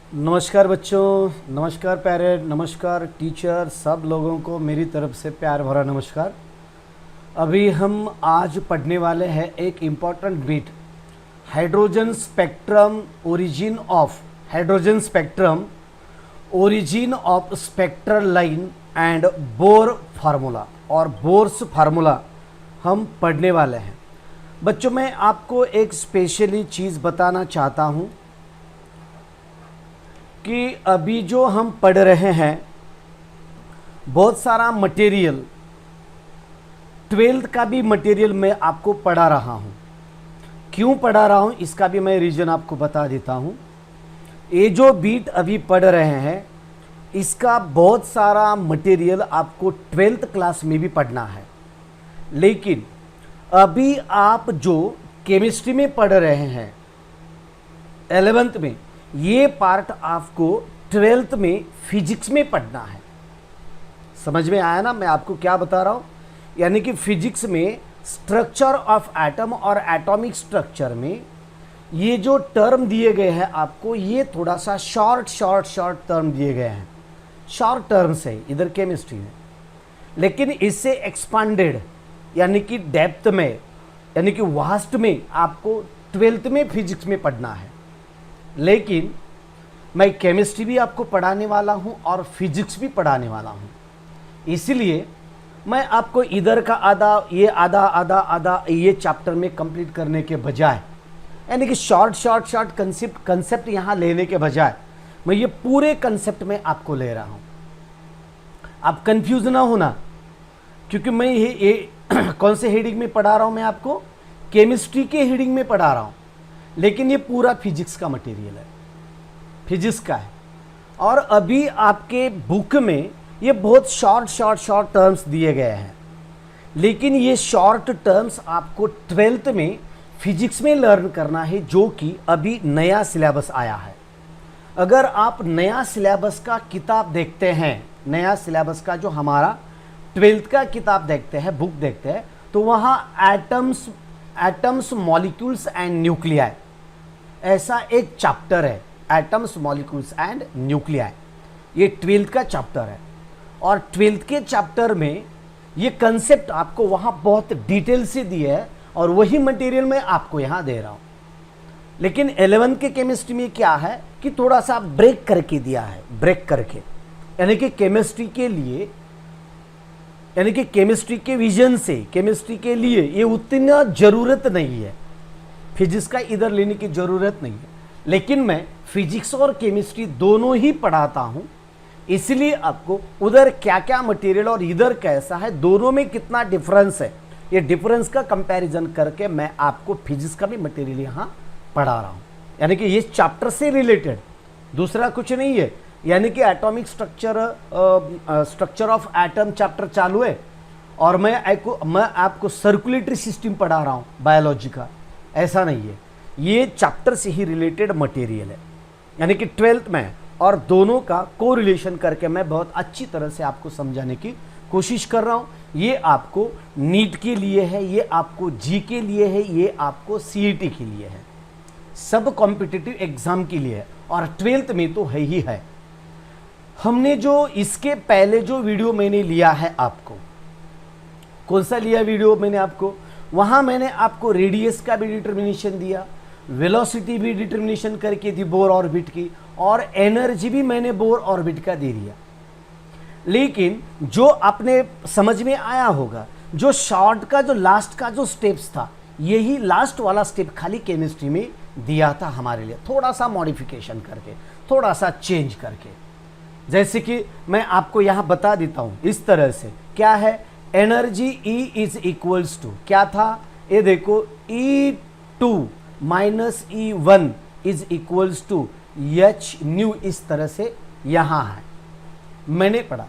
नमस्कार बच्चों, नमस्कार पेरेंट, नमस्कार टीचर, सब लोगों को मेरी तरफ से प्यार भरा नमस्कार। अभी हम आज पढ़ने वाले हैं एक important bit, hydrogen spectrum, origin of hydrogen spectrum, origin of spectral line and bore formula और बोर्स फार्मूला हम पढ़ने वाले हैं। बच्चों, मैं आपको एक स्पेशली चीज़ बताना चाहता हूँ कि अभी जो हम पढ़ रहे हैं बहुत सारा मटेरियल, 12th का भी मटेरियल मैं आपको पढ़ा रहा हूँ। क्यों पढ़ा रहा हूँ इसका भी मैं रीज़न आपको बता देता हूँ। ये जो बीट अभी पढ़ रहे हैं इसका बहुत सारा मटेरियल आपको 12th क्लास में भी पढ़ना है, लेकिन अभी आप जो केमिस्ट्री में पढ़ रहे हैं 11th में, ये पार्ट आपको 12th में फिजिक्स में पढ़ना है। समझ में आया ना मैं आपको क्या बता रहा हूँ? यानी कि फिजिक्स में स्ट्रक्चर ऑफ एटम और एटॉमिक स्ट्रक्चर में ये जो टर्म दिए गए हैं आपको, ये थोड़ा सा शॉर्ट टर्म दिए गए हैं, शॉर्ट टर्म्स है इधर केमिस्ट्री में, लेकिन इससे एक्सपांडेड यानी कि डेप्थ में, यानी कि वास्ट में आपको 12th में फिजिक्स में पढ़ना है। लेकिन मैं केमिस्ट्री भी आपको पढ़ाने वाला हूँ और फिजिक्स भी पढ़ाने वाला हूँ, इसलिए मैं आपको इधर का आधा ये चैप्टर में कंप्लीट करने के बजाय, यानी कि शॉर्ट कंसेप्ट यहाँ लेने के बजाय मैं ये पूरे कंसेप्ट में आपको ले रहा हूँ। आप कंफ्यूज ना होना, क्योंकि मैं ये कौन से हेडिंग में पढ़ा रहा हूँ? मैं आपको केमिस्ट्री के हेडिंग में पढ़ा रहा हूँ, लेकिन ये पूरा फिजिक्स का मटेरियल है, फिजिक्स का है। और अभी आपके बुक में ये बहुत शॉर्ट टर्म्स दिए गए हैं, लेकिन ये शॉर्ट टर्म्स आपको 12th में फिजिक्स में लर्न करना है, जो कि अभी नया सिलेबस आया है। अगर आप नया सिलेबस का किताब देखते हैं, नया सिलेबस का जो हमारा 12th का किताब देखते हैं, बुक देखते हैं, तो वहाँ एटम्स मॉलिक्यूल्स एंड न्यूक्लियाई ऐसा एक चैप्टर है, एटम्स मॉलिक्यूल्स एंड न्यूक्लियाई। ये 12th का चैप्टर है और 12th के चैप्टर में ये कंसेप्ट आपको वहाँ बहुत डिटेल से दिए है और वही मटेरियल मैं आपको यहाँ दे रहा हूँ। लेकिन 11th के केमिस्ट्री में क्या है कि थोड़ा सा ब्रेक करके दिया है, ब्रेक करके, यानी कि केमिस्ट्री के लिए, यानी कि केमिस्ट्री के विजन से केमिस्ट्री के लिए ये उतना ज़रूरत नहीं है, फिजिक्स का इधर लेने की ज़रूरत नहीं है। लेकिन मैं फिजिक्स और केमिस्ट्री दोनों ही पढ़ाता हूँ, इसलिए आपको उधर क्या क्या मटेरियल और इधर कैसा है, दोनों में कितना डिफरेंस है, ये डिफरेंस का कंपैरिजन करके मैं आपको फिजिक्स का भी मटेरियल यहाँ पढ़ा रहा हूँ। यानी कि ये चैप्टर से रिलेटेड, दूसरा कुछ नहीं है। यानी कि atomic structure of atom chapter चालू है और मैं आपको सर्कुलेटरी सिस्टम पढ़ा रहा हूँ बायोलॉजी का, ऐसा नहीं है। ये चैप्टर से ही रिलेटेड मटेरियल है, यानी कि 12th में, और दोनों का कोरिलेशन करके मैं बहुत अच्छी तरह से आपको समझाने की कोशिश कर रहा हूँ। ये आपको नीट के लिए है, ये आपको जी के लिए है, ये आपको सीईटी के लिए है, सब कॉम्पिटिटिव एग्जाम के लिए है, और 12th में तो है ही है। हमने जो इसके पहले जो वीडियो मैंने लिया है आपको, कौन सा लिया वीडियो मैंने आपको? वहाँ मैंने आपको रेडियस का भी डिटर्मिनेशन दिया, वेलोसिटी भी डिटर्मिनेशन करके दी बोर ऑर्बिट की, और एनर्जी भी मैंने बोर ऑर्बिट का दे दिया। लेकिन जो आपने समझ में आया होगा, जो शॉर्ट का जो लास्ट का जो स्टेप्स था, यही लास्ट वाला स्टेप खाली केमिस्ट्री में दिया था हमारे लिए, थोड़ा सा मॉडिफिकेशन करके, थोड़ा सा चेंज करके। जैसे कि मैं आपको यहाँ बता देता हूँ इस तरह से, क्या है energy E is equals to, क्या था ये देखो, E2 minus E1 is equals to H nu, इस तरह से यहाँ है, मैंने पढ़ा।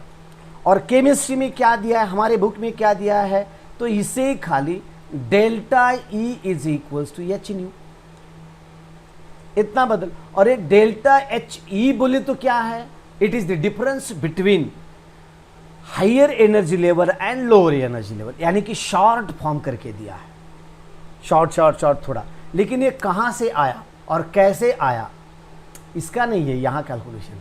और केमिस्ट्री में क्या दिया है, हमारे बुक में क्या दिया है, तो इसे खाली delta E is equals to H nu, इतना बदल। और ये डेल्टा HE बोले तो क्या है, it is the difference between higher energy level and lower energy level, यानी कि शॉर्ट फॉर्म करके दिया है, शॉर्ट थोड़ा। लेकिन ये कहाँ से आया और कैसे आया, इसका नहीं है यहाँ कैलकुलेशन।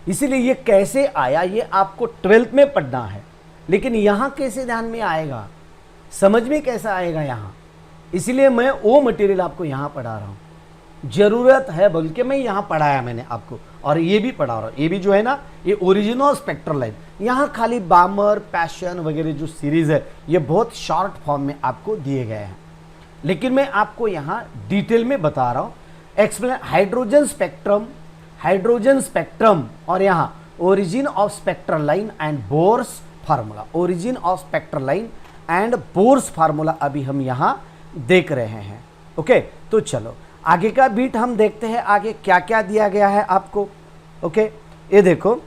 इसीलिए ये कैसे आया ये आपको 12th में पढ़ना है, लेकिन यहाँ कैसे ध्यान में आएगा, समझ में कैसा आएगा यहाँ, इसीलिए मैं वो मटेरियल आपको यहाँ पढ़ा रहा हूँ। जरूरत है बल्कि मैं यहाँ पढ़ाया मैंने आपको, और ये भी पढ़ा रहा हूँ। ये भी जो है ना, ये ओरिजिन ऑफ स्पेक्ट्रल लाइन, यहाँ खाली बामर, पैशन वगैरह जो सीरीज है ये बहुत शॉर्ट फॉर्म में आपको दिए गए हैं, लेकिन मैं आपको यहाँ डिटेल में बता रहा हूँ। एक्सप्लेन हाइड्रोजन स्पेक्ट्रम और यहाँ origin of spectral line and Bohr's formula, origin of spectral line and Bohr's formula अभी हम यहाँ देख रहे हैं। ओके, तो चलो आगे का बीट हम देखते हैं, आगे क्या क्या दिया गया है आपको। ओके, ये देखो,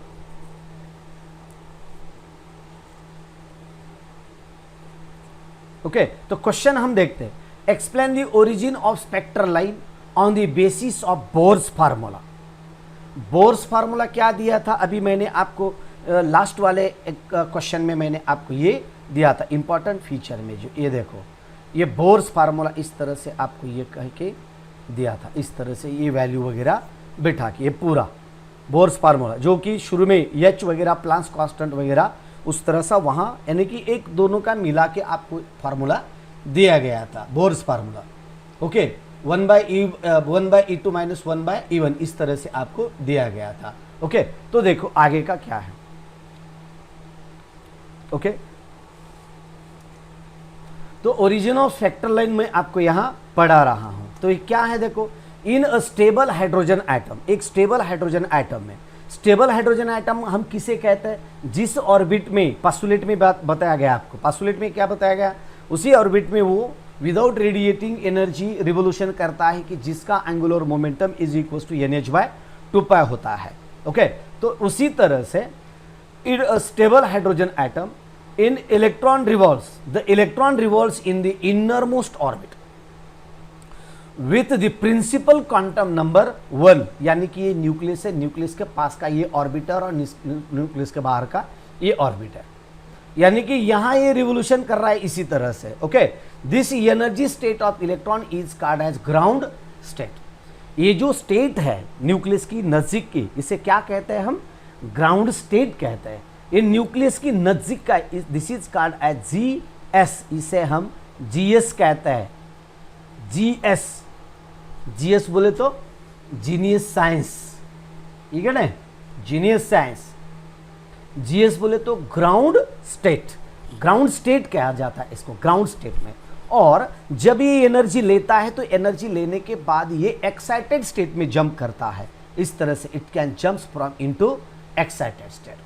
ओके, तो क्वेश्चन हम देखते हैं। Explain the origin of spectral line on the basis of Bohr's formula. Bohr's formula क्या दिया था, अभी मैंने आपको लास्ट वाले क्वेश्चन में मैंने आपको ये दिया था इंपॉर्टेंट फीचर में, जो ये देखो, ये बोर्स फार्मूला इस तरह से आपको ये कह के दिया था, इस तरह से ये वैल्यू वगैरह बिठा के, ये पूरा बोर्स फार्मूला जो कि शुरू में एच वगैरह प्लांक्स कांस्टेंट वगैरह उस तरह सा वहाँ, यानी कि एक दोनों का मिला के आपको फार्मूला दिया गया था, bourse formula. Okay, 1/E2 minus 1/E1 इस तरह से आपको दिया गया था। ओके, तो देखो आगे का क्या है। ओके, तो ओरिजिन ऑफ स्पेक्ट्रल लाइन में आपको यहां पढ़ा रहा हूं। तो ये क्या है, देखो, इन अ स्टेबल हाइड्रोजन एटम, एक स्टेबल हाइड्रोजन एटम में, स्टेबल हाइड्रोजन एटम हम किसे कहते हैं, जिस ऑर्बिट में पास्टुलेट में बात बताया गया आपको, पास्टुलेट में क्या बताया गया, उसी ऑर्बिट में वो विदाउट रेडिएटिंग एनर्जी रिवोल्यूशन करता है कि जिसका angular momentum is equal to NH/2π होता है। ओके, तो उसी तरह से in a stable hydrogen atom in electron revolves, the electron revolves in the innermost orbit with the principal quantum number 1, यानी कि ये न्यूक्लियस है, न्यूक्लियस के पास का ये ऑर्बिटर और न्यूक्लियस के बाहर का ये ऑर्बिटर, यानी कि यहाँ ये रिवोल्यूशन कर रहा है इसी तरह से। Okay, this energy state of electron is called as ground state. ये जो स्टेट है न्यूक्लियस की नजदीक की, इसे क्या कहते हैं हम, ग्राउंड स्टेट कहते हैं। ये न्यूक्लियस की नजदीक का, this is called as GS, इसे हम GS कहते हैं। GS बोले तो जीनियस साइंस, ठीक है ना, जीनियस साइंस। GS बोले तो ग्राउंड स्टेट, ग्राउंड स्टेट कहा जाता है इसको, ग्राउंड स्टेट में। और जब ये एनर्जी लेता है तो एनर्जी लेने के बाद ये एक्साइटेड स्टेट में जंप करता है, इस तरह से it can jump from into excited state.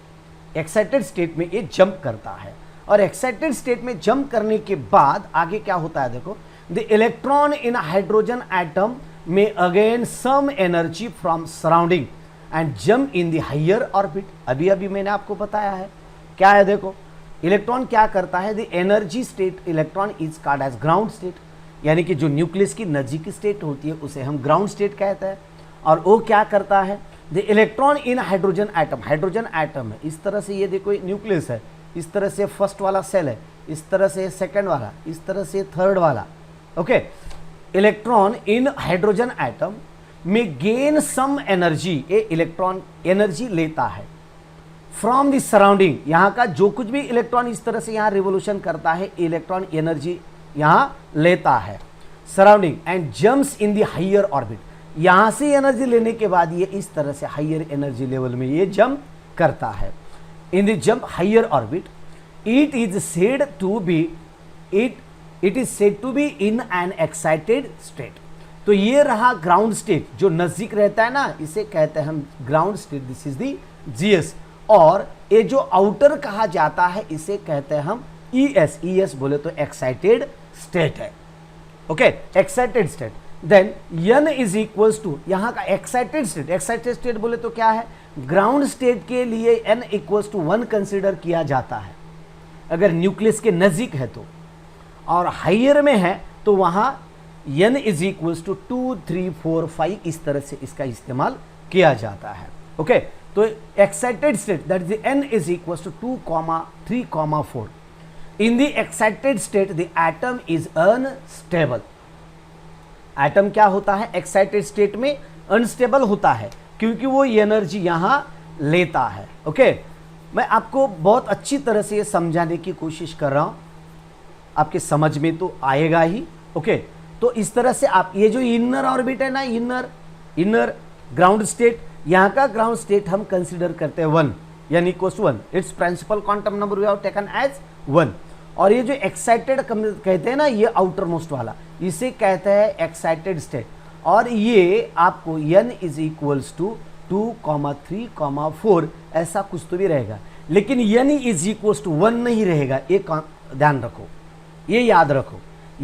Excited state में ये जंप करता है, और एक्साइटेड स्टेट में जंप करने के बाद आगे क्या होता है, देखो, the electron in hydrogen atom में again some energy from surrounding and jump in the higher orbit. अभी अभी मैंने आपको बताया है क्या है, देखो, इलेक्ट्रॉन क्या करता है, the energy state electron is called as ground state, यानी कि जो न्यूक्लियस की नजदीक की स्टेट होती है उसे हम ग्राउंड स्टेट कहते हैं। और वो क्या करता है, the electron in hydrogen atom, hydrogen atom है, इस तरह से ये देखो न्यूक्लियस है, इस तरह से फर्स्ट वाला सेल है, इस तरह से सेकंड वाला, इस तरह से थर्ड वाला। Okay, electron in hydrogen atom में गेन सम एनर्जी, ये इलेक्ट्रॉन एनर्जी लेता है फ्रॉम द सराउंडिंग, यहाँ का जो कुछ भी इलेक्ट्रॉन इस तरह से यहाँ रिवोल्यूशन करता है, इलेक्ट्रॉन एनर्जी यहाँ लेता है surrounding and jumps in the higher orbit. यहां से एनर्जी लेने के बाद ये इस तरह से हायर एनर्जी लेवल में ये जंप करता है। In the jump higher orbit it is said to be in an excited state. तो ये रहा ग्राउंड स्टेट, जो नजदीक रहता है ना, इसे कहते हैं हम ground state, this is the GS। और ये जो आउटर कहा जाता है इसे कहते हैं हम ES बोले तो एक्साइटेड स्टेट है। Okay, excited state. Then N is equals to, यहाँ का एक्साइटेड स्टेट बोले तो क्या है, ग्राउंड स्टेट के लिए N इक्वल्स टू 1 कंसिडर किया जाता है अगर न्यूक्लियस के नजदीक है तो, और हायर में है तो वहां N इज इक्वल्स टू 2, 3, 4, 5 इस तरह से इसका इस्तेमाल किया जाता है। ओके, तो excited state that is N is equals to 2, 3, 4। In the excited state the atom is unstable. Atom क्या होता है, एक्साइटेड स्टेट में अनस्टेबल होता है। क्योंकि वो एनर्जी यहाँ लेता है। ओके, मैं आपको बहुत अच्छी तरह से ये समझाने की कोशिश कर रहा हूँ, आपके समझ में तो आएगा ही। ओके, तो इस तरह से आप ये जो इनर ऑर्बिट है ना, इनर ग्राउंड स्टेट, यहाँ का ग्राउंड स्टेट हम कंसिडर करते हैं 1 यानी equal to 1, it's principal quantum number we have taken as 1। और ये जो एक्साइटेड कहते हैं ना, ये आउटर मोस्ट वाला, इसे कहते हैं एक्साइटेड स्टेट। और ये आपको n इज इक्वल्स टू 2, 3, 4 ऐसा कुछ तो भी रहेगा, लेकिन n इज इक्वल्स टू 1 नहीं रहेगा। ये ध्यान रखो, ये याद रखो,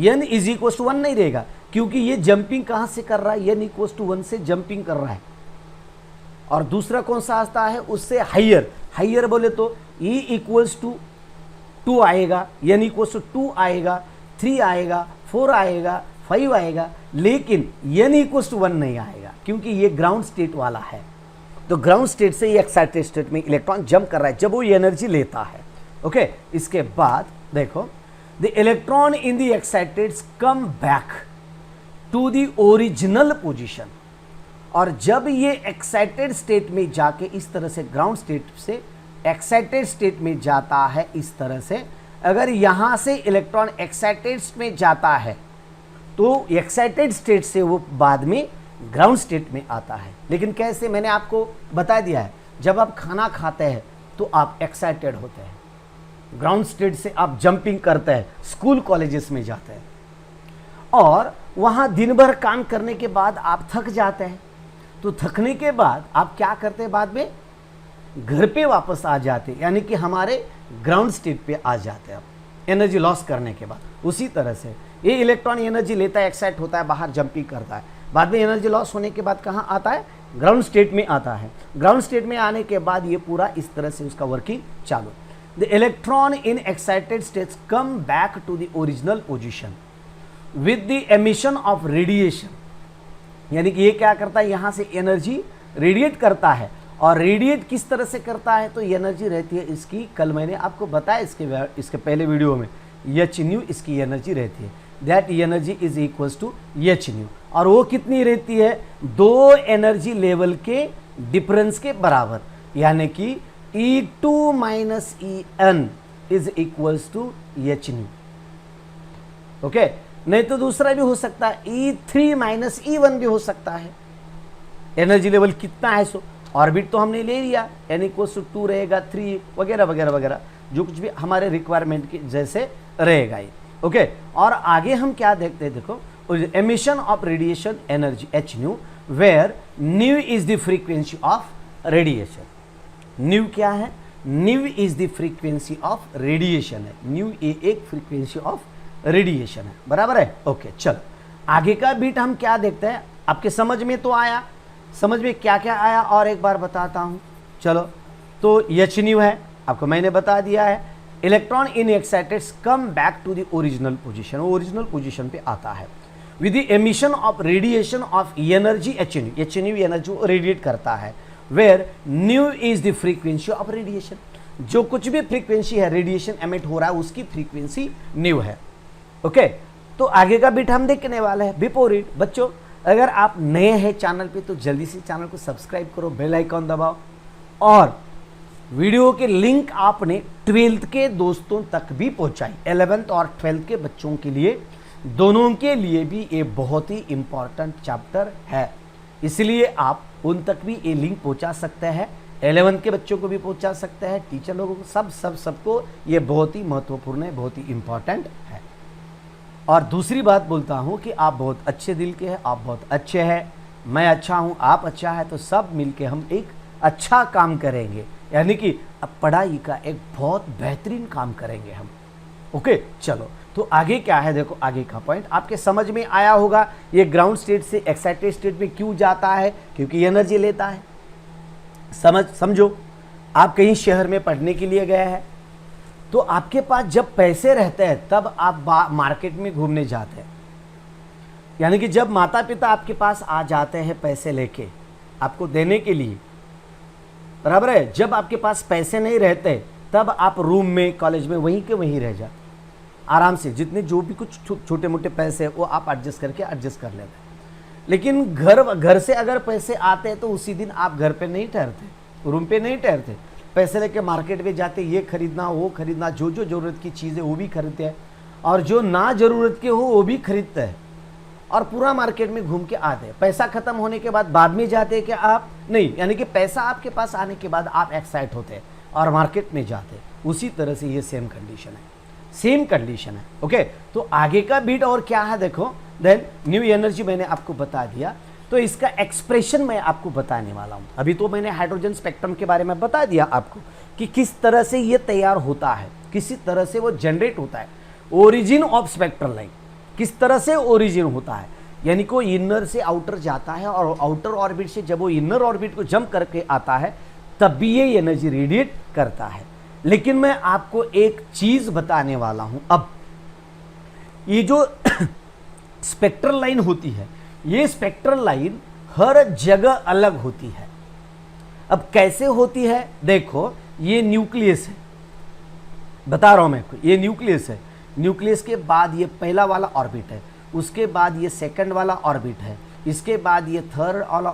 n इज इक्वल्स टू 1 नहीं रहेगा, क्योंकि ये जंपिंग कहां से कर रहा है, n इक्वल्स टू 1 से जंपिंग कर रहा है। और दूसरा कौन सा आता है, उससे हाइयर बोले तो E इक्वल्स टू 2 आएगा, n इक्वल्स टू 2 आएगा, 3 आएगा, 4 आएगा, 5 आएगा, लेकिन n इक्वल्स टू 1 नहीं आएगा, क्योंकि ये ग्राउंड स्टेट वाला है। तो ग्राउंड स्टेट से ये एक्साइटेड स्टेट में इलेक्ट्रॉन जंप कर रहा है जब वो एनर्जी लेता है। ओके, इसके बाद देखो, the electron in the excited come back to the original position. और जब ये एक्साइटेड स्टेट में जाके इस तरह से ग्राउंड स्टेट से एक्साइटेड स्टेट में जाता है, इस तरह से अगर यहां से इलेक्ट्रॉन एक्साइटेड में जाता है तो एक्साइटेड स्टेट से वो बाद में ग्राउंड स्टेट में आता है। लेकिन कैसे, मैंने आपको बता दिया है, जब आप खाना खाते हैं तो आप एक्साइटेड होते हैं, ग्राउंड स्टेट से आप जंपिंग करते हैं, स्कूल कॉलेजेस में जाते हैं, और वहां दिन भर काम करने के बाद आप थक जाते हैं। तो थकने के बाद आप क्या करते हैं, बाद में घर पे वापस आ जाते हैं, यानी कि हमारे ग्राउंड स्टेट पे आ जाते हैं आप एनर्जी लॉस करने के बाद। उसी तरह से ये इलेक्ट्रॉन एनर्जी लेता है, एक्साइट होता है, बाहर जंपिंग करता है, बाद में एनर्जी लॉस होने के बाद कहाँ आता है, ग्राउंड स्टेट में आता है। ग्राउंड स्टेट में आने के बाद ये पूरा इस तरह से उसका वर्किंग चालू। The electron in excited states come back to the original position with the emission of radiation. यानी कि ये क्या करता है, यहाँ से एनर्जी रेडिएट करता है। और रेडिएट किस तरह से करता है, तो एनर्जी रहती है इसकी, कल मैंने आपको बताया इसके पहले वीडियो में, एच न्यू इसकी एनर्जी रहती है। That energy is equals to H nu. और वो कितनी रहती है, 2 एनर्जी लेवल के डिफरेंस के बराबर, यानी कि E2 minus En is equals to H nu. Okay, नहीं तो दूसरा भी हो सकता है, E3 माइनस E1 भी हो सकता है। एनर्जी लेवल कितना है, सो ऑर्बिट तो हमने ले लिया, n इक्वल्स टू 2 रहेगा, 3 वगैरह वगैरह वगैरह, जो कुछ भी हमारे रिक्वायरमेंट के जैसे रहेगा ये। ओके, और आगे हम क्या देखते हैं, देखो, emission of radiation energy H nu, where nu is the frequency of radiation. Nu क्या है, nu is the frequency of radiation है, न्यू ये एक फ्रीक्वेंसी ऑफ रेडिएशन है, बराबर है। ओके, चलो आगे का बीट हम क्या देखते हैं, आपके समझ में तो आया, समझ में क्या क्या आया और एक बार बताता हूं। चलो, तो एच न्यू है, आपको मैंने बता दिया है, electron in excited come back to the original position, original position पे आता है with the emission of radiation of energy H nu energy radiate करता है, where nu is the frequency of radiation. जो कुछ भी फ्रीक्वेंसी है रेडिएशन एमिट हो रहा है उसकी फ्रीक्वेंसी न्यू है। ओके, तो आगे का बिट हम देखने वाले हैं। बिफोर इट बच्चों, अगर आप नए हैं चैनल पे तो जल्दी से चैनल को सब्सक्राइब करो, बेल आइकॉन दबाओ, और वीडियो के लिंक आपने 12th के दोस्तों तक भी पहुंचाई। 11th और 12th के बच्चों के लिए, दोनों के लिए भी ये बहुत ही इंपॉर्टेंट चैप्टर है, इसलिए आप उन तक भी ये लिंक पहुंचा सकते हैं। 11th के बच्चों को भी पहुंचा सकते हैं, टीचर लोगों को, सबको ये बहुत ही महत्वपूर्ण है, बहुत ही इंपॉर्टेंट है। और दूसरी बात बोलता हूँ कि आप बहुत अच्छे दिल के हैं, आप बहुत अच्छे हैं, मैं अच्छा हूँ, आप अच्छा है, तो सब मिलके हम एक अच्छा काम करेंगे, यानी कि अब पढ़ाई का एक बहुत बेहतरीन काम करेंगे हम। ओके, चलो, तो आगे क्या है, देखो आगे का पॉइंट आपके समझ में आया होगा। ये ग्राउंड स्टेट से एक्साइटेड स्टेट में क्यों जाता है, क्योंकि एनर्जी लेता है। समझो, आप कहीं शहर में पढ़ने के लिए गए हैं, तो आपके पास जब पैसे रहते हैं तब आप मार्केट में घूमने जाते हैं, यानी कि जब माता पिता आपके पास आ जाते हैं पैसे लेके आपको देने के लिए, बराबर है। जब आपके पास पैसे नहीं रहते तब आप रूम में, कॉलेज में वहीं के वहीं रह जाते आराम से, जितने जो भी कुछ छोटे मोटे पैसे वो आप एडजस्ट कर लेते हैं। लेकिन घर से अगर पैसे आते हैं तो उसी दिन आप घर पे नहीं ठहरते, रूम पे नहीं ठहरते, पैसे लेके मार्केट में जाते, ये खरीदना वो खरीदना, जो जो ज़रूरत की चीज़ें वो भी खरीदते हैं और जो ना ज़रूरत के हो वो भी खरीदते हैं और पूरा मार्केट में घूम के आते हैं। पैसा खत्म होने के बाद में जाते हैं कि आप नहीं, यानी कि पैसा आपके पास आने के बाद आप एक्साइट होते हैं और मार्केट में जाते हैं। उसी तरह से ये सेम कंडीशन है, सेम कंडीशन है। ओके, तो आगे का बीट और क्या है देखो, देन न्यू एनर्जी मैंने आपको बता दिया, तो इसका एक्सप्रेशन मैं आपको बताने वाला हूं। अभी तो मैंने हाइड्रोजन स्पेक्ट्रम के बारे में बता दिया आपको कि किस तरह से ये तैयार होता है, किसी तरह से वो जनरेट होता है। ओरिजिन ऑफ स्पेक्ट्रल लाइन किस तरह से ओरिजिन होता है, यानी को इनर से आउटर जाता है और आउटर ऑर्बिट से जब वो इनर ऑर्बिट को जंप करके आता है तब भी ये एनर्जी रेडिएट करता है। लेकिन मैं आपको एक चीज बताने वाला हूं, अब ये जो स्पेक्ट्रल लाइन होती है, ये स्पेक्ट्रल लाइन हर जगह अलग होती है। अब कैसे होती है देखो, ये न्यूक्लियस है, बता रहा हूं मैं आपको, ये न्यूक्लियस है। न्यूक्लियस के बाद ये पहला वाला ऑर्बिट है, उसके बाद ये सेकंड वाला ऑर्बिट है, इसके बाद ये थर्ड वाला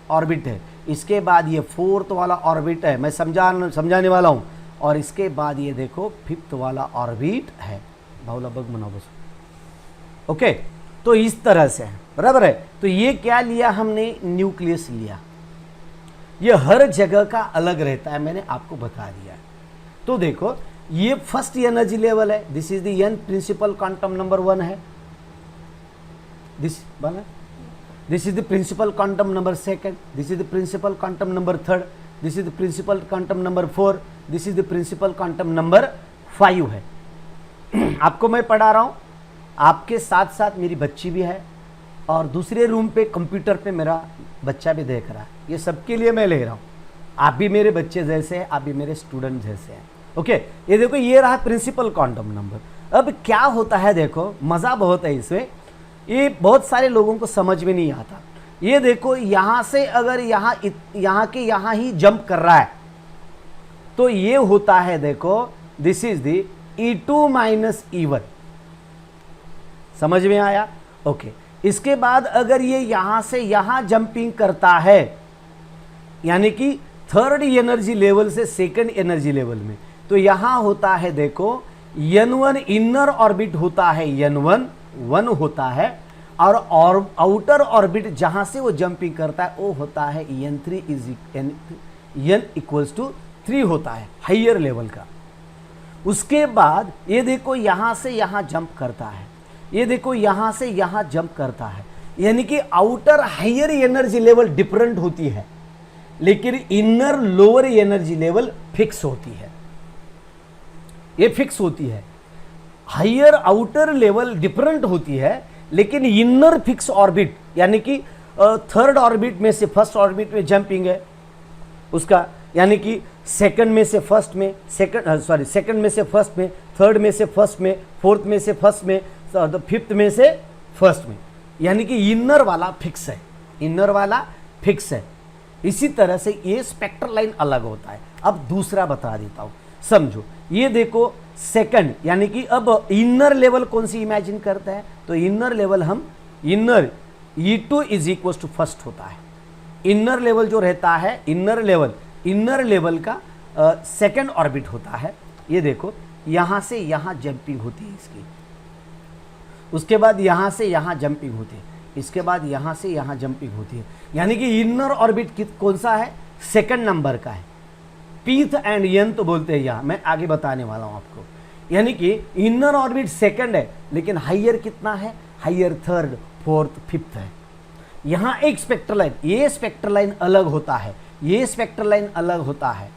ऑर्बिट है, इसके बाद ये फोर्थ वाला ऑर्बिट है, मैं समझाने वाला हूं, और इसके बाद ये देखो फिफ्थ वाला ऑर्बिट है। बाहुला बग मना बस। ओके, तो इस तरह से है, बराबर है। तो ये क्या लिया हमने, न्यूक्लियस लिया। ये हर जगह का अलग रहता है, मैंने आपको बता दिया है। तो देखो ये फर्स्ट एनर्जी लेवल है, this is the N principal quantum number 1 है, this is the principal quantum number 2, this is the principal quantum number 3, this is the principal quantum number 4, this is the principal quantum number 5 है। आपको मैं पढ़ा रहा हूं, आपके साथ साथ मेरी बच्ची भी है और दूसरे रूम पे कंप्यूटर पे मेरा बच्चा भी देख रहा है। ये सबके लिए मैं ले रहा हूं, आप भी मेरे बच्चे जैसे हैं, आप भी मेरे स्टूडेंट जैसे हैं। ओके, ये देखो ये रहा प्रिंसिपल क्वांटम नंबर। अब क्या होता है देखो, मज़ा बहुत है इसमें, ये बहुत सारे लोगों को समझ में नहीं आता। ये देखो यहाँ से अगर यहाँ के यहाँ ही जंप कर रहा है तो ये होता है देखो, this is the E2 minus E1। समझ में आया? ओके, इसके बाद अगर ये यहां से यहां जंपिंग करता है, यानी कि थर्ड एनर्जी लेवल से सेकंड एनर्जी लेवल में, तो यहां होता है देखो N1 इनर ऑर्बिट होता है, N1 1 होता है, और आउटर ऑर्बिट जहां से वो जंपिंग करता है वो होता है N3 N इक्वल्स टू 3 होता है, हाइयर लेवल का। उसके बाद ये देखो यहां से यहां जंप करता है, ये देखो यहां से यहां जंप करता है, यानी कि outer higher energy level different होती है लेकिन inner lower energy level fix होती है। ये फिक्स होती है, हाइयर आउटर लेवल डिफरेंट होती है लेकिन इनर फिक्स ऑर्बिट, यानी कि थर्ड ऑर्बिट में से फर्स्ट ऑर्बिट में जंपिंग है उसका, यानी कि सेकंड में से फर्स्ट में, सेकंड में से फर्स्ट में, थर्ड में से फर्स्ट में, फोर्थ में से फर्स्ट में, फिफ्थ में से फर्स्ट में, यानी कि इनर वाला फिक्स है, इनर वाला फिक्स है। इसी तरह से ये स्पेक्ट्रल लाइन अलग होता है। अब दूसरा बता देता हूं, समझो। ये देखो सेकंड, यानी कि अब इनर लेवल कौन सी इमेजिन करता है, तो इनर लेवल हम inner E2 is equal to first होता है। इनर लेवल जो रहता है, इनर लेवल का सेकंड ऑर्बिट होता है। ये देखो यहां से यहां जंपिंग होती है इसकी, उसके बाद यहां से यहां जंपिंग होती है, इसके बाद यहां से यहां जंपिंग होती है, यानी कि इनर ऑर्बिट कौन सा है, सेकंड नंबर का है। पीथ एंड यन तो बोलते हैं, यहां मैं आगे बताने वाला हूं आपको। यानी कि इनर ऑर्बिट सेकंड है लेकिन हाइयर कितना है, हाइयर थर्ड, फोर्थ, फिफ्थ है। यहां एक स्पेक्ट्रल लाइन, ये स्पेक्ट्रल लाइन अलग होता है, ये स्पेक्ट्रल लाइन अलग होता है।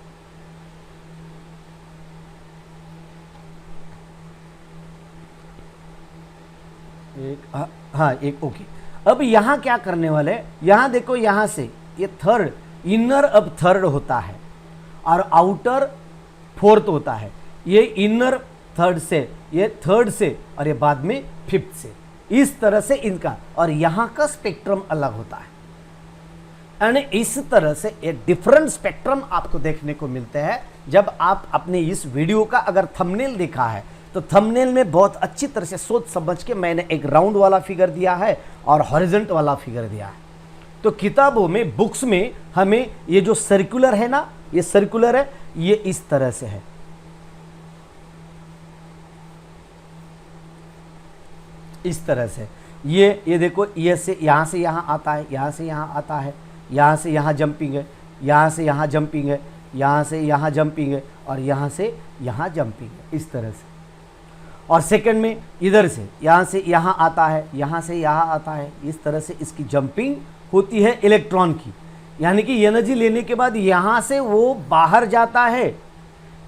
एक ओके। अब यहां क्या करने वाले, यहां देखो यहां से ये थर्ड, इनर अब थर्ड होता है और आउटर फोर्थ होता है। ये इनर थर्ड से, ये थर्ड से, और ये बाद में फिफ्थ से, इस तरह से इनका, और यहां का स्पेक्ट्रम अलग होता है। एंड इस तरह से एक डिफरेंट स्पेक्ट्रम आपको देखने को मिलते हैं। जब आप अपने इस वीडियो का अगर थंबनेल देखा है तो थंबनेल में बहुत अच्छी तरह से सोच समझ के मैंने एक राउंड वाला फिगर दिया है और हॉरिजॉन्टल वाला फिगर दिया है। तो किताबों में, बुक्स में हमें ये जो सर्कुलर है ना, ये सर्कुलर है, ये इस तरह से है, इस तरह से। ये देखो, ये से यहां आता है, यहां से यहां आता है, यहां से यहां जंपिंग है, यहां से यहां जंपिंग है, यहां से यहां जंपिंग है, और यहां से यहां जंपिंग है, इस तरह से। और सेकंड में इधर से यहां आता है, यहां से यहां आता है, इस तरह से इसकी जंपिंग होती है इलेक्ट्रॉन की। यानी कि एनर्जी लेने के बाद यहां से वो बाहर जाता है,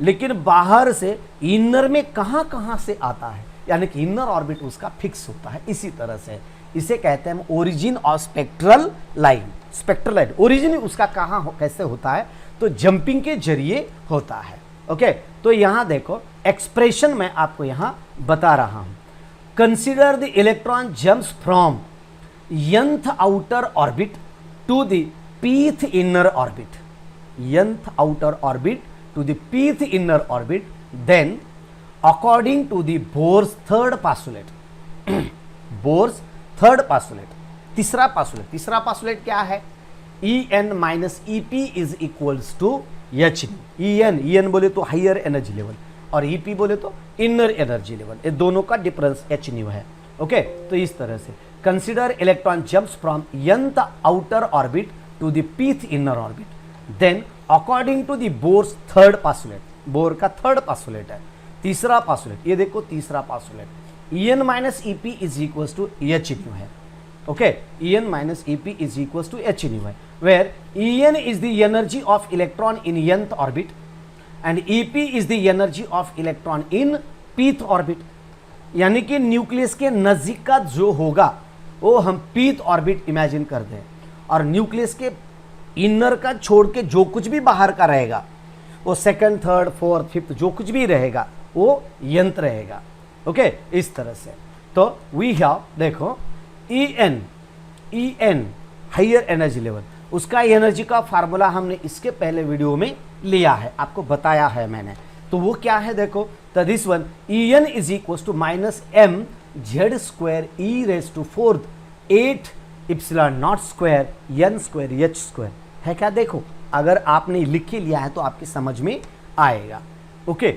लेकिन बाहर से इनर में कहां कहां से आता है, यानी कि इनर ऑर्बिट उसका फिक्स होता है। इसी तरह से इसे कहते हैं हम origin of spectral line. Spectral line origin उसका कैसे होता है, तो जंपिंग के जरिए होता है। ओके, तो यहां देखो एक्सप्रेशन मैं आपको यहां बता रहा हूं। Consider the electron jumps from nth outer orbit to the pth inner orbit, nth outer orbit to the pth inner orbit, then according to the Bohr's third postulate Bohr's third postulate, तीसरा postulate क्या है, En minus Ep is equals to h। En बोले तो higher energy level और Ep बोले तो inner energy level, ये दोनों का डिफरेंस h न्यू है। ओके, तो इस तरह से consider electron jumps from nth outer orbit to the pth inner orbit, then according to the Bohr's third postulate, bore का थर्ड postulate है, तीसरा postulate, ये देखो तीसरा postulate, En minus Ep is equals to h nu है। Okay, En minus Ep is equals to h nu है, where En is the energy of electron in nth orbit and Ep is the energy of electron in pth orbit। यानी कि nucleus के नजदीक का जो होगा वो हम पीथ ऑर्बिट इमेजिन करते हैं, और न्यूक्लियस के इनर का छोड़ के जो कुछ भी बाहर का रहेगा, वो सेकंड, थर्ड, फोर्थ, फिफ्थ जो कुछ भी रहेगा वो यंत्र रहेगा। ओके, इस तरह से। तो वी हैव देखो En हायर एनर्जी लेवल, उसका एनर्जी का फार्मूला हमने इसके पहले वीडियो में लिया है, आपको बताया है मैंने। तो वो क्या है देखो, तो this one En is equal to minus M Z square E raise to fourth 8 epsilon naught square N square H square है क्या। देखो अगर आपने लिख के लिया है तो आपकी समझ में आएगा। ओके,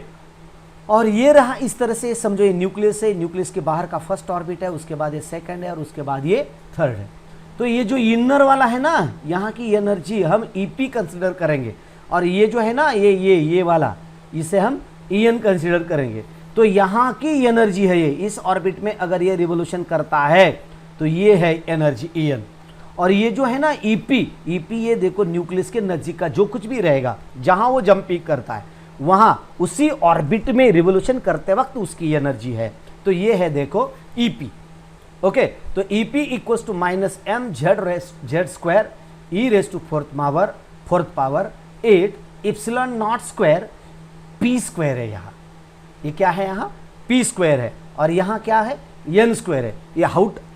और ये रहा इस तरह से, समझो ये न्यूक्लियस है, न्यूक्लियस के बाहर का फर्स्ट ऑर्बिट है, उसके बाद ये सेकंड है और उसके बाद ये थर्ड है। तो ये जो इनर वाला है ना, यहाँ की एनर्जी हम ईपी कंसिडर करेंगे, और ये जो है ना ये वाला, इसे हम En कंसिडर करेंगे। तो यहाँ की एनर्जी है ये, इस ऑर्बिट में अगर ये रिवोल्यूशन करता है तो ये है एनर्जी En। और ये जो है ना ईपी, ये देखो न्यूक्लियस के नजदीक का जो कुछ भी रहेगा, जहां वो जंपिंग करता है वहां उसी ऑर्बिट में रिवोल्यूशन करते वक्त उसकी एनर्जी है। तो ये है देखो ईपी। ओके, तो EP equals to minus M Z square E raise to fourth power 8 epsilon naught square P square है। यहाँ ये क्या है, यहाँ पी स्क्वायर है, और यहाँ क्या है एन स्क्वायर है। ये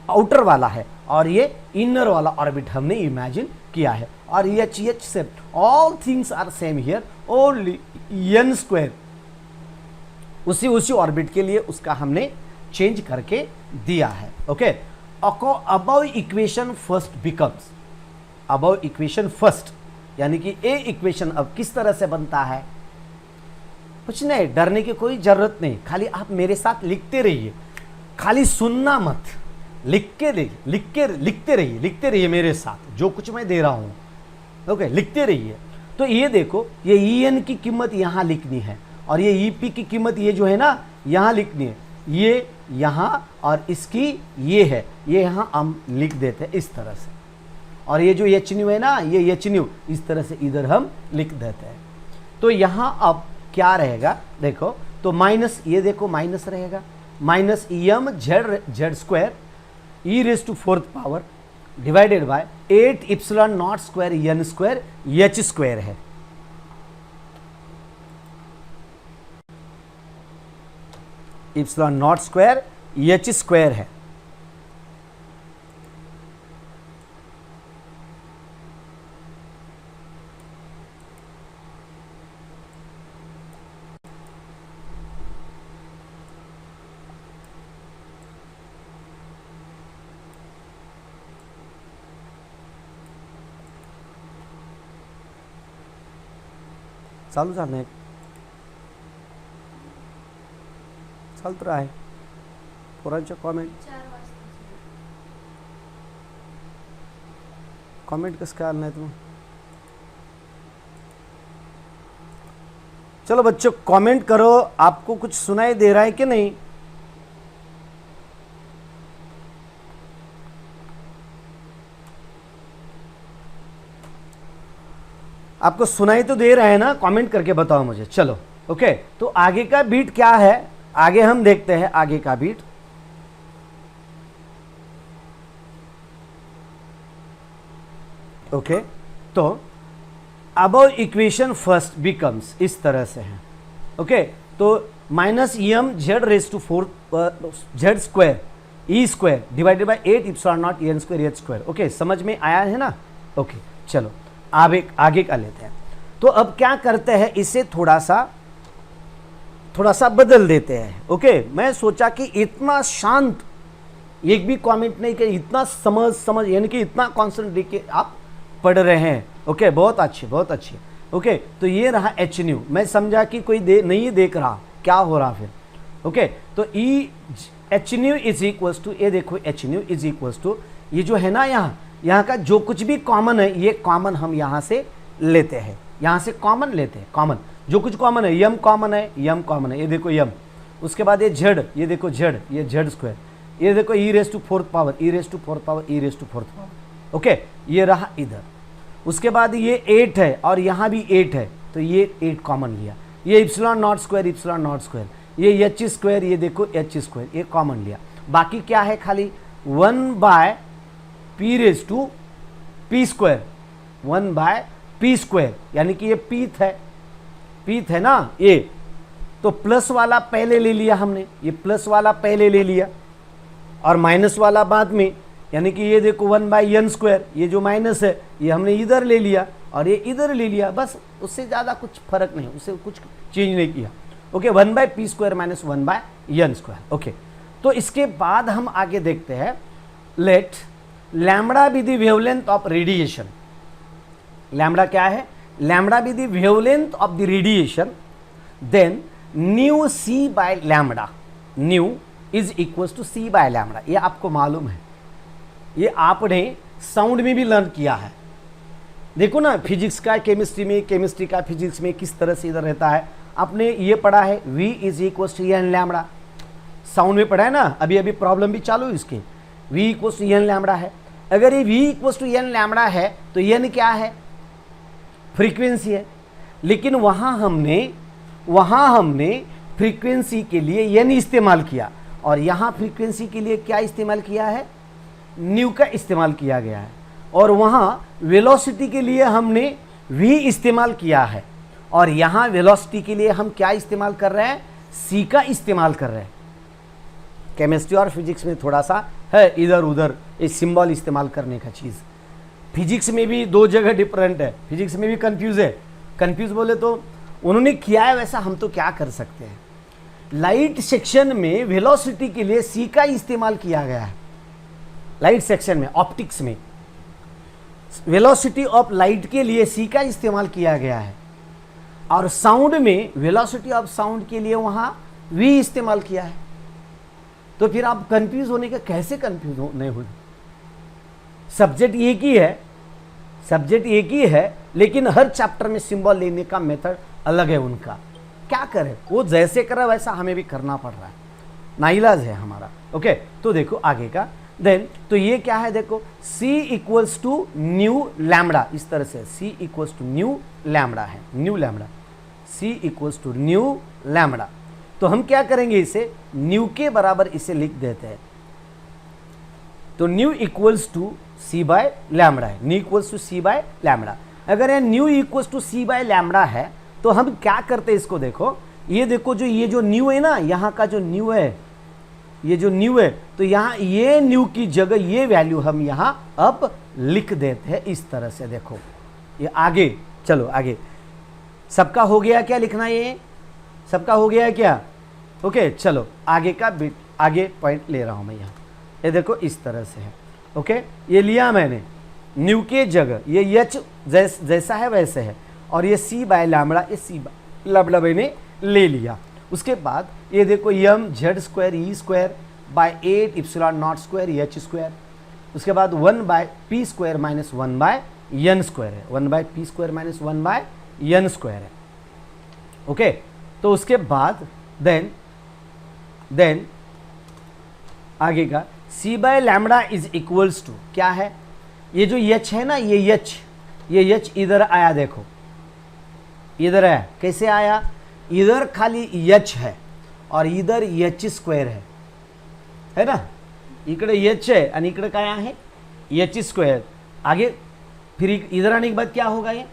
आउटर वाला है और ये इनर वाला ऑर्बिट हमने इमेजिन किया है। और एच से all things are same here, only N square उसी ऑर्बिट के लिए उसका हमने चेंज करके दिया है। Okay, above equation first becomes, above equation first यानी कि ए इक्वेशन अब किस तरह से बनता है, कुछ नहीं, डरने की कोई जरूरत नहीं, खाली आप मेरे साथ लिखते रहिए, खाली सुनना मत, लिखते रहिए मेरे साथ जो कुछ मैं दे रहा हूं। ओके, लिखते रहिए। तो ये देखो, ये En की कीमत यहां लिखनी है, और ये Ep की कीमत ये जो है ना यहां लिखनी है, ये यहां, और इसकी ये है, ये यहां हम लिख देते हैं इस तरह से। और ये जो एच न्यू है ना, ये एच न्यू इस तरह से इधर हम लिख देते हैं। तो यहां अब क्या रहेगा देखो, तो माइनस, ये देखो माइनस रहेगा, minus M Z square E raise to fourth power divided by 8 epsilon naught square N square H square है। Epsilon naught square H square है। चालू झालं नाही, चालत आहे पोरांच्या कॉमेंट. कमेंट कसं काय आलं नाही तुम्ही? चलो बच्चों कमेंट करो, आपको कुछ सुनाई दे रहा है कि नहीं? आपको सुनाई तो दे रहे हैं ना? कमेंट करके बताओ मुझे. चलो ओके, तो आगे का बीट क्या है, आगे हम देखते हैं आगे का बीट. ओके तो अबव इक्वेशन फर्स्ट बिकम्स, इस तरह से है. ओके तो minus M Z raise to 4 Z square E square divided by 8 epsilon naught N square H square. Okay समझ में आया है ना? ओके चलो आगे का लेते हैं. तो अब क्या करते हैं, इसे थोड़ा सा बदल देते हैं. ओके मैं सोचा कि इतना शांत एक भी कमेंट नहीं कि इतना समझ यानी कि इतना कॉन्सेंट्रेट के आप पढ़ रहे हैं. ओके बहुत अच्छे बहुत अच्छे. ओके तो ये रहा एच न्यू. मैं समझा कि कोई नहीं देख रहा क्या हो रहा फिर. ओके तो E H nu is equals to, ये देखो H nu is equals to, ये जो है ना यहाँ का जो कुछ भी कॉमन है ये कॉमन हम यहाँ से लेते हैं, यहाँ से कॉमन लेते हैं. कॉमन जो कुछ कॉमन है, यम कॉमन है, यम कॉमन है, ये देखो यम. उसके बाद ये जेड, ये देखो जेड, ये जेड स्क्वायर, ये देखो E raise to fourth power, E raise to fourth power, E raise to fourth power. Okay ये रहा इधर. उसके बाद ये 8 है और यहाँ भी 8 है, तो ये 8 कॉमन लिया. ये epsilon naught square, epsilon naught square, ये एच स्क्वायर, ये देखो एच स्क्वायर, ये कॉमन लिया. बाकी क्या है, खाली 1 by P raise to P square, 1 by P square, यानी कि ये पीथ है ना ये. तो प्लस वाला पहले ले लिया हमने, ये प्लस वाला पहले ले लिया और माइनस वाला बाद में, यानी कि ये देखो 1 बाई एन स्क्वायर, ये जो माइनस है ये हमने इधर ले लिया और ये इधर ले लिया. बस उससे ज़्यादा कुछ फर्क नहीं, उससे कुछ चेंज नहीं किया. Okay 1 by P square minus 1 by N square. Okay तो इसके बाद हम आगे देखते हैं, let lambda be the wavelength of radiation. Lambda क्या है? Lambda be the wavelength of the radiation, then nu C by lambda, nu is equals to C by lambda. ये आपको मालूम है, ये आपने साउंड में भी लर्न किया है. देखो ना फिजिक्स का केमिस्ट्री में, केमिस्ट्री का फिजिक्स में किस तरह से इधर रहता है. आपने ये पढ़ा है V is equals to N lambda, sound में पढ़ा है ना. अभी प्रॉब्लम भी चालू है इसके. V equals to N lambda है. अगर ये V equals to N lambda है तो एन क्या है? फ्रीक्वेंसी है. लेकिन वहाँ हमने फ्रीक्वेंसी के लिए एन इस्तेमाल किया और यहाँ फ्रीक्वेंसी के लिए क्या इस्तेमाल किया है? न्यू का इस्तेमाल किया गया है. और वहाँ वेलोसिटी के लिए हमने v इस्तेमाल किया है और यहाँ वेलोसिटी के लिए हम क्या इस्तेमाल कर रहे हैं? c का इस्तेमाल कर रहे हैं. केमिस्ट्री और फिजिक्स में थोड़ा सा है इधर उधर ये सिंबल इस्तेमाल करने का चीज़. फिजिक्स में भी 2 जगह डिफरेंट है, फिजिक्स में भी कंफ्यूज है. कंफ्यूज बोले तो उन्होंने किया है वैसा, हम तो क्या कर सकते हैं. लाइट सेक्शन में वेलोसिटी के लिए c का इस्तेमाल किया गया है. लाइट सेक्शन में, ऑप्टिक्स में वेलोसिटी ऑफ लाइट के लिए c का इस्तेमाल किया गया है और साउंड में वेलोसिटी ऑफ साउंड के लिए वहाँ v इस्तेमाल किया है. तो फिर आप कंफ्यूज होने का कैसे कंफ्यूज नहीं हो? सब्जेक्ट एक ही है लेकिन हर चैप्टर में सिंबल लेने का मेथड अलग है उनका. क्या करें, वो जैसे करे वैसा हमें भी करना पड़ रहा है, नाइलाज है हमारा. ओके तो देखो आगे का. देन तो ये क्या है, देखो c equals to nu lambda, इस तरह से c equals to nu lambda है, nu lambda, c equals to nu lambda. तो हम क्या करेंगे, इसे न्यू के बराबर इसे लिख देते हैं. तो nu equals to c by lambda है, nu equals to c by lambda. अगर ये nu equals to c by lambda है तो हम क्या करते हैं, इसको देखो, ये देखो जो ये जो न्यू है ना, यहाँ का जो न्यू है, ये जो न्यू है, तो यहाँ ये न्यू की जगह ये वैल्यू हम यहाँ अब लिख देते हैं इस तरह से. देखो ये आगे, चलो आगे. सबका हो गया क्या लिखना? ये सबका हो गया है क्या? ओके चलो आगे का बिट, आगे पॉइंट ले रहा हूँ मैं यहाँ. ये देखो इस तरह से है. ओके ये लिया मैंने न्यू के जगह, ये एच जैसा है वैसे है और ये सी बाय लैम्बडा, ये सी बाय लैम्बडा मैंने ले लिया। उसके बाद ये देखो M Z square E square by 8 epsilon naught square H square. उसके बाद 1 by P square minus 1 by N square है, 1 by P square minus 1 by N square है। ओके, तो उसके बाद देन आगे का C by lambda is equals to क्या है, ये जो एच है ना, ये एच इधर आया, देखो इधर है, कैसे आया, इधर खाली एच है और इधर एच स्क्वायर है ना, इकडे एच है और इकडे क्या है एच स्क्वायर। आगे फिर इधर आने के बाद क्या होगा, ये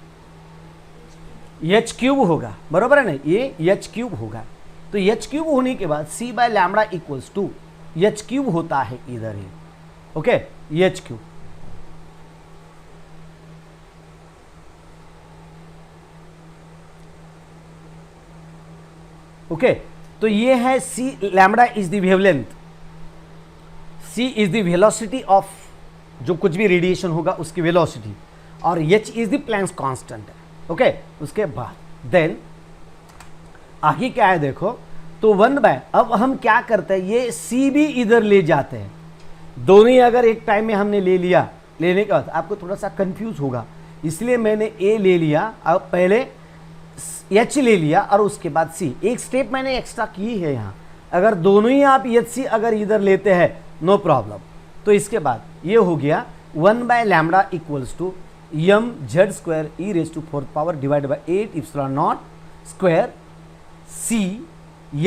एच क्यूब होगा, बरोबर है ना, ये एच क्यूब होगा। तो एच क्यूब होने के बाद C by lambda equals to H cube होता है इधर ही। Okay, H cube. ओके, तो ये है C lambda is the wavelength, C is the velocity of जो कुछ भी रेडिएशन होगा उसकी वेलोसिटी, और H is the Planck's constant है। ओके, उसके बाद देन आगे क्या है देखो, तो 1 बाय, अब हम क्या करते हैं, ये सी भी इधर ले जाते हैं, दोनों ही अगर एक टाइम में हमने ले लिया, लेने के बाद आपको थोड़ा सा कंफ्यूज होगा, इसलिए मैंने ए ले लिया, अब पहले एच ले लिया और उसके बाद सी, एक स्टेप मैंने एक्स्ट्रा की है यहाँ। अगर दोनों ही आप एच सी अगर इधर लेते हैं नो प्रॉब्लम। तो इसके बाद ये हो गया 1 by lambda equals to M Z square E raise to 4th power divide by 8 epsilon naught square C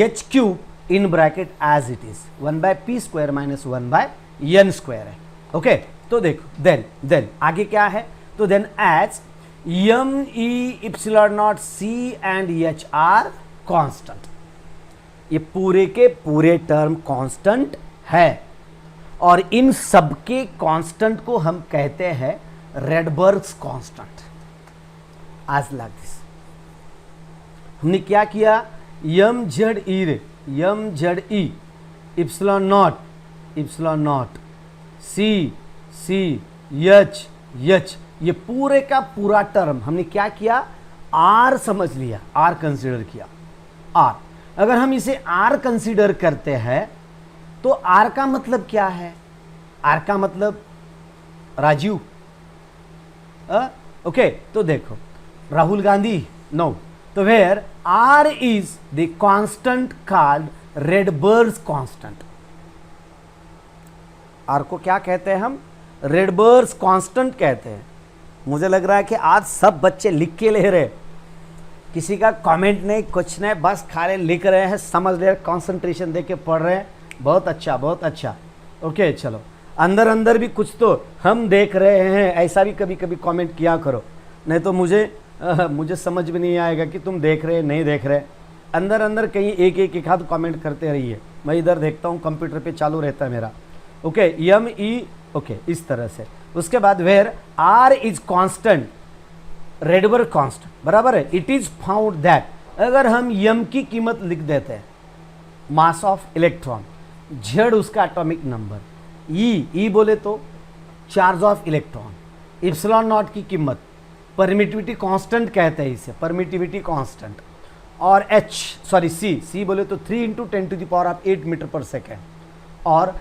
H cube in bracket as it is 1 by P square minus 1 by N square है। Okay, तो देखो then आगे क्या है, तो then as M E epsilon naught C and H R constant, ये पूरे के पूरे टर्म कांस्टेंट है और इन सबके कांस्टेंट को हम कहते हैं रेडबर्ग्स कांस्टेंट। आज लाइक दिस हमने क्या किया, M Z E epsilon naught C H ये पूरे का पूरा टर्म हमने क्या किया, आर समझ लिया, आर कंसीडर किया। आर अगर हम इसे आर कंसीडर करते हैं तो आर का मतलब क्या है, आर का मतलब राजीव। ओके, तो देखो राहुल गांधी, नो, तो where R is the constant called Rydberg's constant. R को क्या कहते हैं हम, रेडबर्ग्स कांस्टेंट कहते हैं। मुझे लग रहा है कि आज सब बच्चे लिख के ले रहे, किसी का कमेंट नहीं, कुछ नहीं, बस खाली लिख रहे हैं, समझ रहे हैं, कंसंट्रेशन दे के पढ़ रहे हैं। बहुत अच्छा, बहुत अच्छा। ओके, चलो अंदर भी कुछ तो हम देख रहे हैं, ऐसा भी कभी कभी कमेंट किया करो, नहीं तो मुझे समझ में नहीं आएगा कि तुम देख रहे नहीं देख रहे। अंदर कहीं एक हाथ कमेंट करते रहिए, मैं इधर देखता हूँ, कंप्यूटर पे चालू रहता है मेरा। ओके, यम ई, ओके, इस तरह से। उसके बाद where R is constant, Rydberg constant, बराबर है, इट इज फाउंड दैट, अगर हम यम की कीमत लिख देते हैं, मास ऑफ इलेक्ट्रॉन, जेड उसका एटॉमिक नंबर, ई बोले तो charge of electron, epsilon not की कीमत, परमिटिविटी कांस्टेंट कहते हैं इसे, परमिटिविटी कांस्टेंट, और सी बोले तो 3 × 10⁸ मीटर पर सेकेंड, और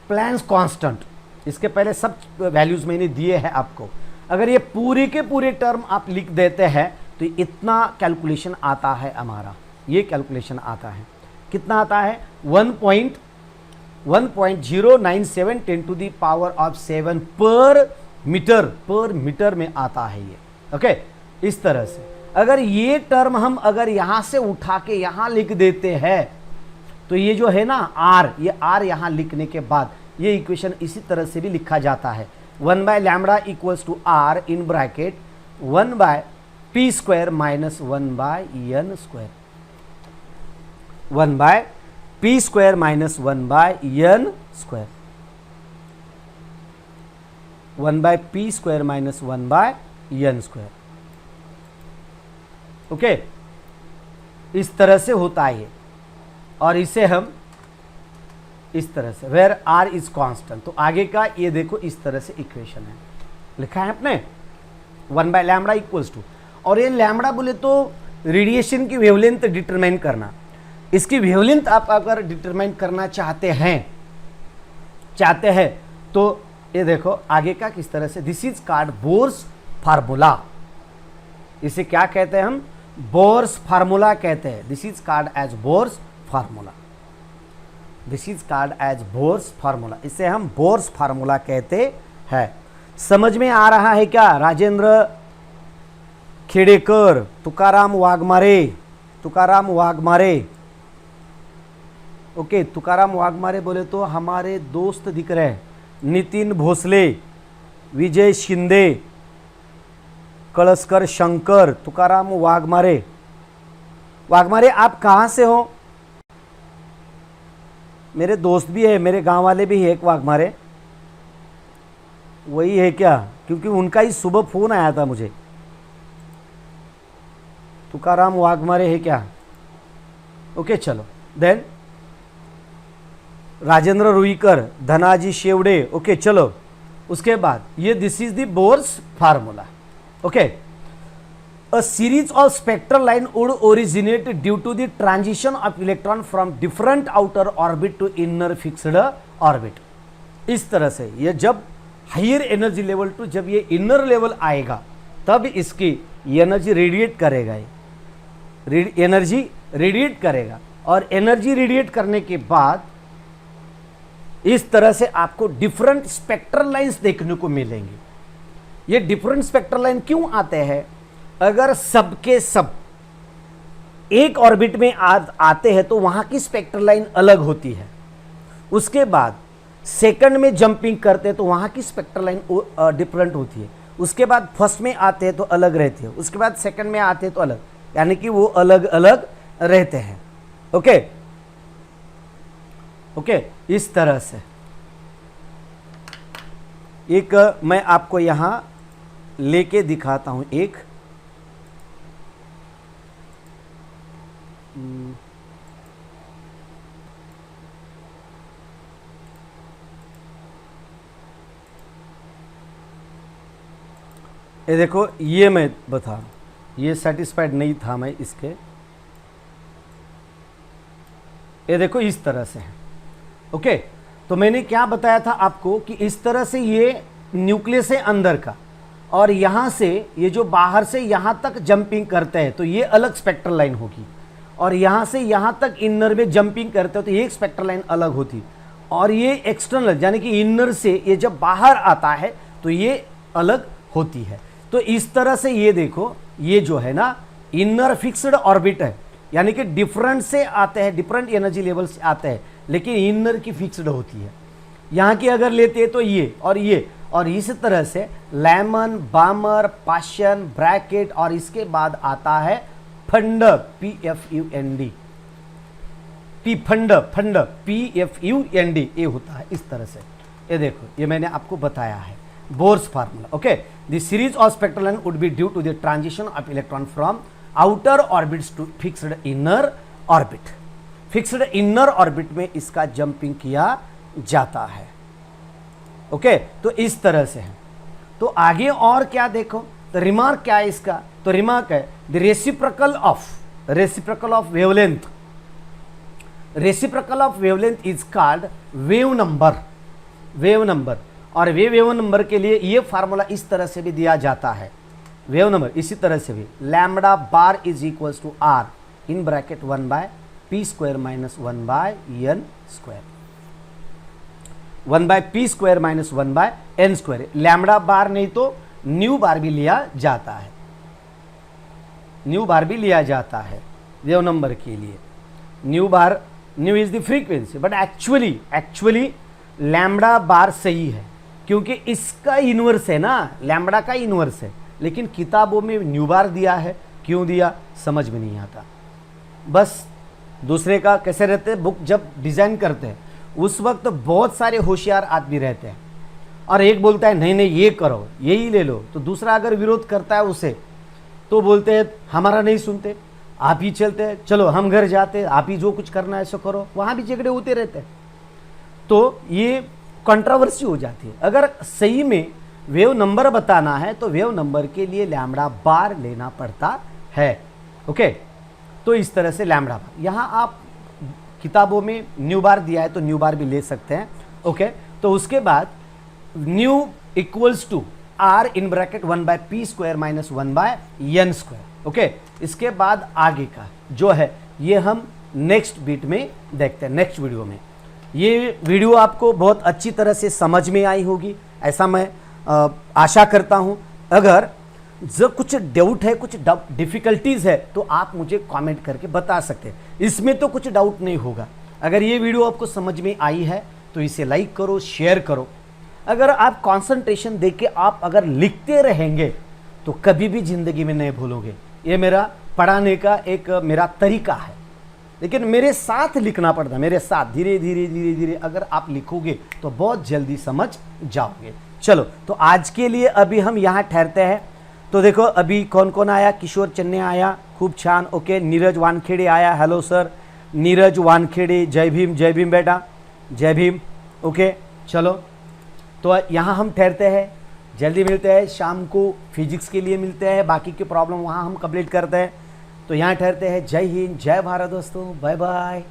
प्लैंक्स कांस्टेंट, इसके पहले सब वैल्यूज मैंने दिए हैं आपको। अगर ये पूरे के पूरे टर्म आप लिख देते हैं तो इतना कैलकुलेशन आता है हमारा, ये कैलकुलेशन आता है, कितना आता है, 1.097 10⁻⁷ पर मीटर में आता है ये। ओके, इस तरह से अगर ये टर्म हम अगर यहां से उठा के यहां लिख देते हैं तो ये जो है ना आर, ये आर यहां लिखने के बाद ये इक्वेशन इसी तरह से भी लिखा जाता है, 1 by lambda equals to R in bracket 1 by P square minus 1 by N square, 1 by P square minus 1 by N square, 1 by P square minus 1 by N square. Okay, इस तरह से होता है ये, और इसे हम इस तरह से, वेयर आर इज कांस्टेंट, तो आगे का ये देखो इस तरह से इक्वेशन है, लिखा है आपने 1 बाय लैम्बडा इक्वल्स टू, और ये लैम्बडा बोले तो रेडिएशन की वेवलेंथ डिटरमाइन करना। इसकी वेवलेंथ आप अगर डिटरमाइन करना चाहते हैं तो ये देखो आगे का किस तरह से, this is called Bohr's formula. इसे क्या कहते हैं हम? बोर्स फार्मूला कहते हैं। This is called as Bohr's formula. This is called as Bohr's formula. इसे हम बोर्स फार्मूला कहते हैं। समझ में आ रहा है क्या? राजेंद्र खेड़ेकर, तुकाराम वाघमारे। ओके, तुकाराम वाघमारे बोले तो हमारे दोस्त दिख रहे हैं, नितिन भोसले, विजय शिंदे, कलस्कर शंकर, तुकाराम वाघमारे। आप कहाँ से हो? मेरे दोस्त भी है, मेरे गांव वाले भी है एक वाघमारे। वही है क्या? क्योंकि उनका ही सुबह फोन आया था मुझे। तुकाराम वाघमारे है क्या? ओके चलो देन राजेंद्र रुईकर, धनाजी शेवड़े। ओके चलो, उसके बाद ये this is the Bohr's formula. Okay, a series of spectral line would originate due to the transition of electron from different outer orbit to inner fixed orbit. इस तरह से ये जब हायर एनर्जी लेवल टू जब ये inner level आएगा तब इसकी एनर्जी रेडिएट करेगा। एनर्जी रेडिएट करेगा और एनर्जी रेडिएट करने के बाद इस तरह से आपको डिफरेंट स्पेक्ट्रल लाइंस देखने को मिलेंगे। ये डिफरेंट स्पेक्ट्रल लाइन क्यों आते हैं? अगर सबके सब एक ऑर्बिट में आते हैं तो वहां की स्पेक्ट्रल लाइन अलग होती है। उसके बाद सेकंड में जंपिंग करते हैं तो वहां की स्पेक्ट्रल लाइन डिफरेंट होती है। उसके बाद फर्स्ट में आते हैं तो अलग रहती है, उसके बाद सेकंड में आते हैं तो अलग, यानी कि वो अलग अलग रहते हैं। ओके ओके, इस तरह से एक मैं आपको यहां लेके दिखाता हूं। एक ये देखो, ये मैं बता रहा हूं, ये सेटिस्फाइड नहीं था मैं इसके। ये देखो इस तरह से है। ओके, तो मैंने क्या बताया था आपको कि इस तरह से ये न्यूक्लियस है अंदर का, और यहां से ये जो बाहर से यहां तक जंपिंग करते हैं तो ये अलग स्पेक्ट्रल लाइन होगी, और यहां से यहां तक इनर में जंपिंग करते हो तो ये एक स्पेक्ट्रल लाइन अलग होती, और ये एक्सटर्नल यानी कि इनर से ये जब बाहर आता है तो ये अलग होती है। तो इस तरह से ये देखो, ये जो है ना इनर फिक्स्ड ऑर्बिट है, यानी कि डिफरेंट से आते हैं, डिफरेंट एनर्जी लेवल से आते हैं, लेकिन इनर की फिक्स्ड होती है। यहां की अगर लेते हैं तो ये और इस तरह से लेमन, बामर, पाशन, ब्रैकेट, और इसके बाद आता है फंड, PFUND, फंड PFUND, ये होता है इस तरह से। ये देखो, ये मैंने आपको बताया है Bohr's formula. Okay, the series of spectral line would be due to the transition of electron from outer orbits to fixed inner orbit. Fixed inner orbit में इसका जंपिंग किया जाता है। ओके, तो इस तरह से है। तो आगे और क्या देखो, तो रिमार्क क्या है इसका? तो रिमार्क है the reciprocal of wavelength. Reciprocal of wavelength is called wave number. और वेव नंबर के लिए ये फार्मूला इस तरह से भी दिया जाता है। वेव नंबर इसी तरह से भी lambda bar is equals to R in bracket 1/p² - 1/n², 1/p² - 1/n²। Lambda bar नहीं तो न्यू बार भी लिया जाता है, वेव नंबर के लिए। Nu is the frequency, but actually lambda bar सही है, क्योंकि इसका इनवर्स है ना, लैम्बडा का इनवर्स है, लेकिन किताबों में न्यू बार दिया है। क्यों दिया समझ में नहीं आता। बस दूसरे का कैसे रहते हैं, बुक जब डिजाइन करते हैं उस वक्त बहुत सारे होशियार आदमी रहते हैं, और एक बोलता है नहीं ये करो, यही ले लो, तो दूसरा अगर विरोध करता है उसे तो बोलते हैं हमारा नहीं सुनते, आप ही चलते हैं, चलो हम घर जाते हैं, आप ही जो कुछ करना है सो करो। वहां भी झगड़े होते रहते हैं, तो ये कंट्रोवर्सी हो जाती है। अगर सही में वेव नंबर बताना है तो वेव नंबर के लिए लैम्ब्डा बार लेना पड़ता है। ओके, तो इस तरह से लैम्ब्डा बार, यहाँ आप किताबों में न्यू बार दिया है तो न्यू बार भी ले सकते हैं। ओके, तो उसके बाद nu equals to R in bracket 1/p² - 1/n²। Okay, इसके बाद आगे का जो है ये हम नेक्स्ट बीट में देखते हैं, नेक्स्ट वीडियो में। ये वीडियो आपको बहुत अच्छी तरह से समझ में आई होगी, ऐसा मैं आशा करता हूं। अगर जो कुछ डाउट है, कुछ डिफिकल्टीज है, तो आप मुझे कमेंट करके बता सकते हैं। इसमें तो कुछ डाउट नहीं होगा। अगर ये वीडियो आपको समझ में आई है तो इसे लाइक करो, शेयर करो। अगर आप कंसंट्रेशन देके आप अगर लिखते रहेंगे तो कभी भी जिंदगी में नहीं भूलोगे। ये मेरा पढ़ाने का एक मेरा तरीका है, लेकिन मेरे साथ लिखना पड़ता, मेरे साथ धीरे धीरे धीरे धीरे अगर आप लिखोगे तो बहुत जल्दी समझ जाओगे। चलो, तो आज के लिए अभी हम यहाँ ठहरते हैं। तो देखो अभी कौन कौन आया, किशोर चन्ने आया, खूब छान। ओके, नीरज वानखेड़े आया, हेलो सर नीरज वानखेड़े, जय भीम बेटा, जय भीम। ओके, चलो तो यहाँ हम ठहरते हैं, जल्दी मिलते हैं, शाम को फिजिक्स के लिए मिलते हैं, बाकी के प्रॉब्लम वहाँ हम कंप्लीट करते हैं। तो यहाँ ठहरते हैं। जय हिंद, जय भारत दोस्तों, बाय बाय।